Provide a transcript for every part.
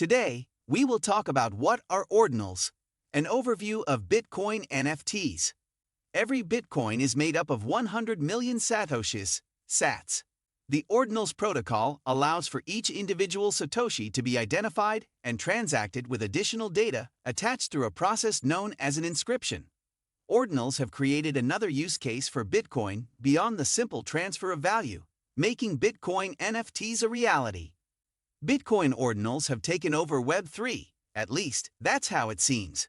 Today, we will talk about what are ordinals, an overview of Bitcoin NFTs. Every Bitcoin is made up of 100 million satoshis, sats. The Ordinals protocol allows for each individual satoshi to be identified and transacted with additional data attached through a process known as an inscription. Ordinals have created another use case for Bitcoin beyond the simple transfer of value, making Bitcoin NFTs a reality. Bitcoin ordinals have taken over Web3, at least, that's how it seems.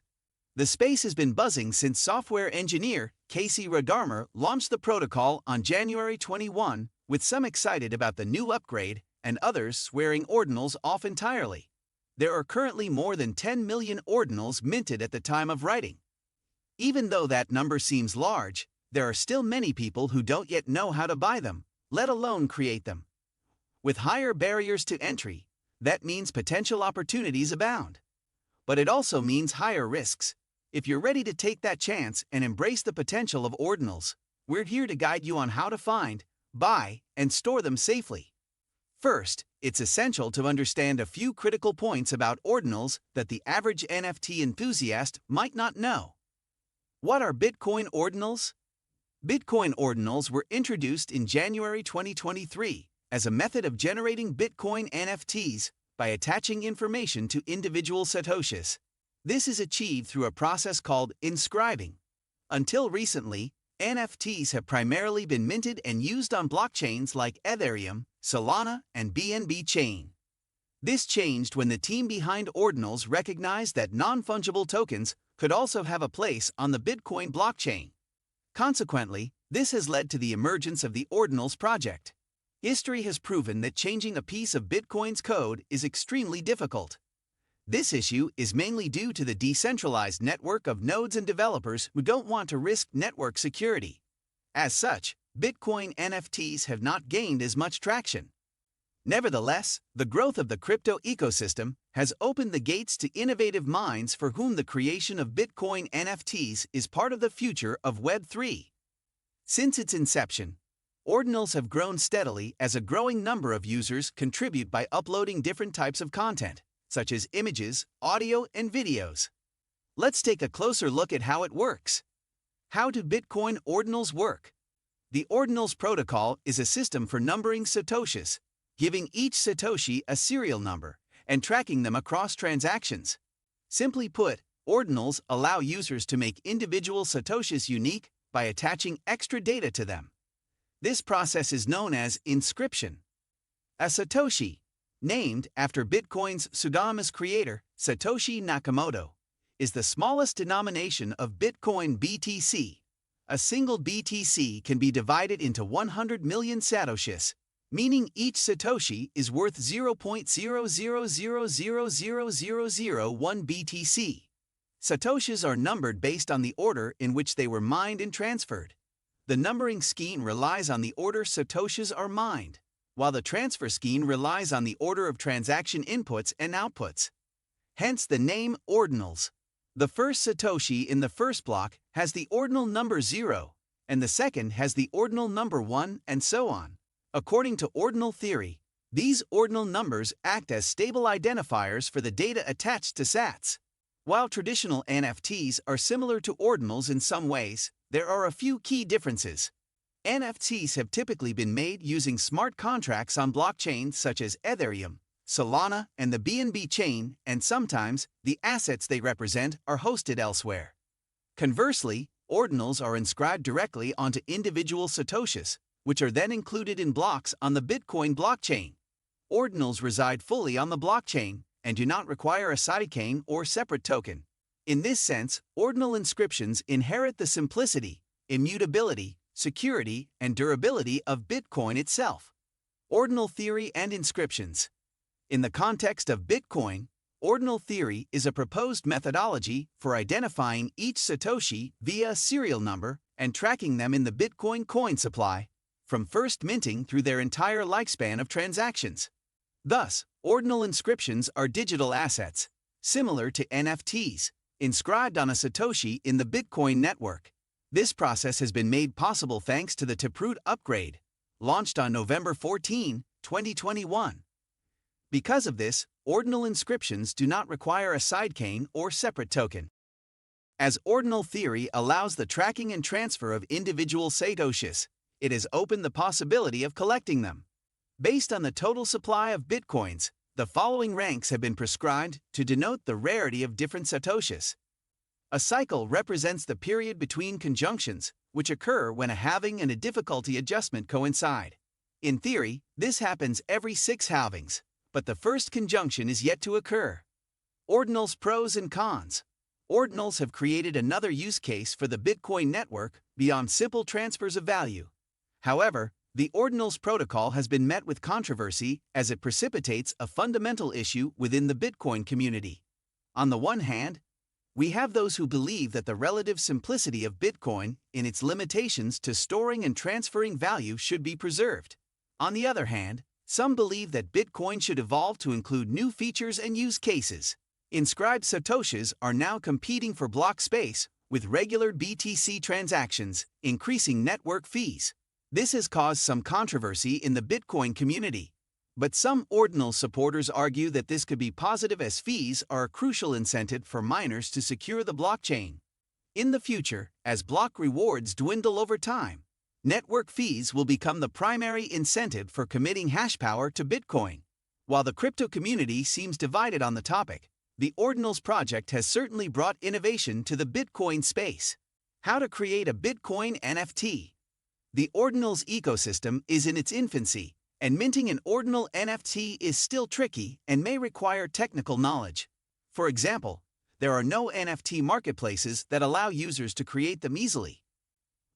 The space has been buzzing since software engineer Casey Rodarmer launched the protocol on January 21, with some excited about the new upgrade and others swearing ordinals off entirely. There are currently more than 10 million ordinals minted at the time of writing. Even though that number seems large, there are still many people who don't yet know how to buy them, let alone create them. With higher barriers to entry, that means potential opportunities abound. But it also means higher risks. If you're ready to take that chance and embrace the potential of ordinals, we're here to guide you on how to find, buy, and store them safely. First, it's essential to understand a few critical points about ordinals that the average NFT enthusiast might not know. What are Bitcoin ordinals? Bitcoin ordinals were introduced in January 2023 as a method of generating Bitcoin NFTs by attaching information to individual satoshis. This is achieved through a process called inscribing. Until recently, NFTs have primarily been minted and used on blockchains like Ethereum, Solana, and BNB chain. This changed when the team behind Ordinals recognized that non-fungible tokens could also have a place on the Bitcoin blockchain. Consequently, this has led to the emergence of the Ordinals project. History has proven that changing a piece of Bitcoin's code is extremely difficult. This issue is mainly due to the decentralized network of nodes and developers who don't want to risk network security. As such, Bitcoin NFTs have not gained as much traction. Nevertheless, the growth of the crypto ecosystem has opened the gates to innovative minds for whom the creation of Bitcoin NFTs is part of the future of Web3. Since its inception, Ordinals have grown steadily as a growing number of users contribute by uploading different types of content, such as images, audio, and videos. Let's take a closer look at how it works. How do Bitcoin ordinals work? The Ordinals protocol is a system for numbering satoshis, giving each satoshi a serial number, and tracking them across transactions. Simply put, ordinals allow users to make individual satoshis unique by attaching extra data to them. This process is known as inscription. A satoshi, named after Bitcoin's pseudonymous creator, Satoshi Nakamoto, is the smallest denomination of Bitcoin BTC. A single BTC can be divided into 100 million satoshis, meaning each satoshi is worth 0.000000001 BTC. Satoshis are numbered based on the order in which they were mined and transferred. The numbering scheme relies on the order satoshis are mined, while the transfer scheme relies on the order of transaction inputs and outputs. Hence the name ordinals. The first satoshi in the first block has the ordinal number 0, and the second has the ordinal number 1, and so on. According to ordinal theory, these ordinal numbers act as stable identifiers for the data attached to sats. While traditional NFTs are similar to ordinals in some ways, there are a few key differences. NFTs have typically been made using smart contracts on blockchains such as Ethereum, Solana, and the BNB chain, and sometimes the assets they represent are hosted elsewhere. Conversely, ordinals are inscribed directly onto individual satoshis, which are then included in blocks on the Bitcoin blockchain. Ordinals reside fully on the blockchain and do not require a sidechain or separate token. In this sense, ordinal inscriptions inherit the simplicity, immutability, security, and durability of Bitcoin itself. Ordinal theory and inscriptions. In the context of Bitcoin, ordinal theory is a proposed methodology for identifying each satoshi via a serial number and tracking them in the Bitcoin coin supply, from first minting through their entire lifespan of transactions. Thus, ordinal inscriptions are digital assets, similar to NFTs, inscribed on a satoshi in the Bitcoin network. This process has been made possible thanks to the Taproot upgrade, launched on November 14, 2021. Because of this, ordinal inscriptions do not require a sidechain or separate token. As ordinal theory allows the tracking and transfer of individual satoshis, it has opened the possibility of collecting them. Based on the total supply of bitcoins, the following ranks have been prescribed to denote the rarity of different satoshis. A cycle represents the period between conjunctions, which occur when a halving and a difficulty adjustment coincide. In theory, this happens every 6 halvings, but the first conjunction is yet to occur. Ordinals pros and cons. Ordinals have created another use case for the Bitcoin network beyond simple transfers of value. However, the Ordinals protocol has been met with controversy as it precipitates a fundamental issue within the Bitcoin community. On the one hand, we have those who believe that the relative simplicity of Bitcoin in its limitations to storing and transferring value should be preserved. On the other hand, some believe that Bitcoin should evolve to include new features and use cases. Inscribed satoshis are now competing for block space with regular BTC transactions, increasing network fees. This has caused some controversy in the Bitcoin community. But some ordinal supporters argue that this could be positive as fees are a crucial incentive for miners to secure the blockchain. In the future, as block rewards dwindle over time, network fees will become the primary incentive for committing hash power to Bitcoin. While the crypto community seems divided on the topic, the Ordinals project has certainly brought innovation to the Bitcoin space. How to create a Bitcoin NFT. The Ordinals ecosystem is in its infancy, and minting an ordinal NFT is still tricky and may require technical knowledge. For example, there are no NFT marketplaces that allow users to create them easily.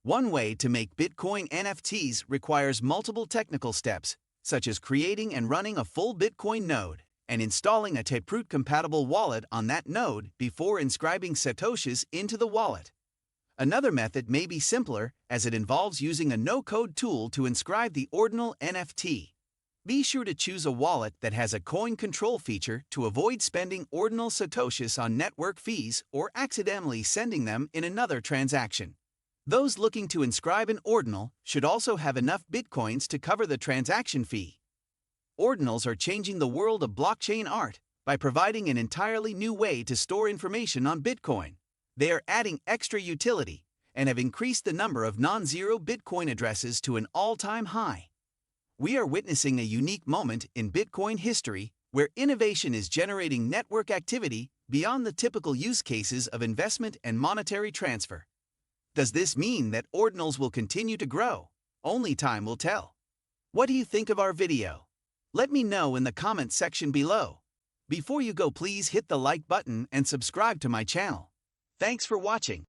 One way to make Bitcoin NFTs requires multiple technical steps, such as creating and running a full Bitcoin node and installing a Taproot-compatible wallet on that node before inscribing satoshis into the wallet. Another method may be simpler, as it involves using a no-code tool to inscribe the ordinal NFT. Be sure to choose a wallet that has a coin control feature to avoid spending ordinal satoshis on network fees or accidentally sending them in another transaction. Those looking to inscribe an ordinal should also have enough bitcoins to cover the transaction fee. Ordinals are changing the world of blockchain art by providing an entirely new way to store information on Bitcoin. They are adding extra utility and have increased the number of non-zero Bitcoin addresses to an all-time high. We are witnessing a unique moment in Bitcoin history where innovation is generating network activity beyond the typical use cases of investment and monetary transfer. Does this mean that ordinals will continue to grow? Only time will tell. What do you think of our video? Let me know in the comments section below. Before you go, please hit the like button and subscribe to my channel. Thanks for watching.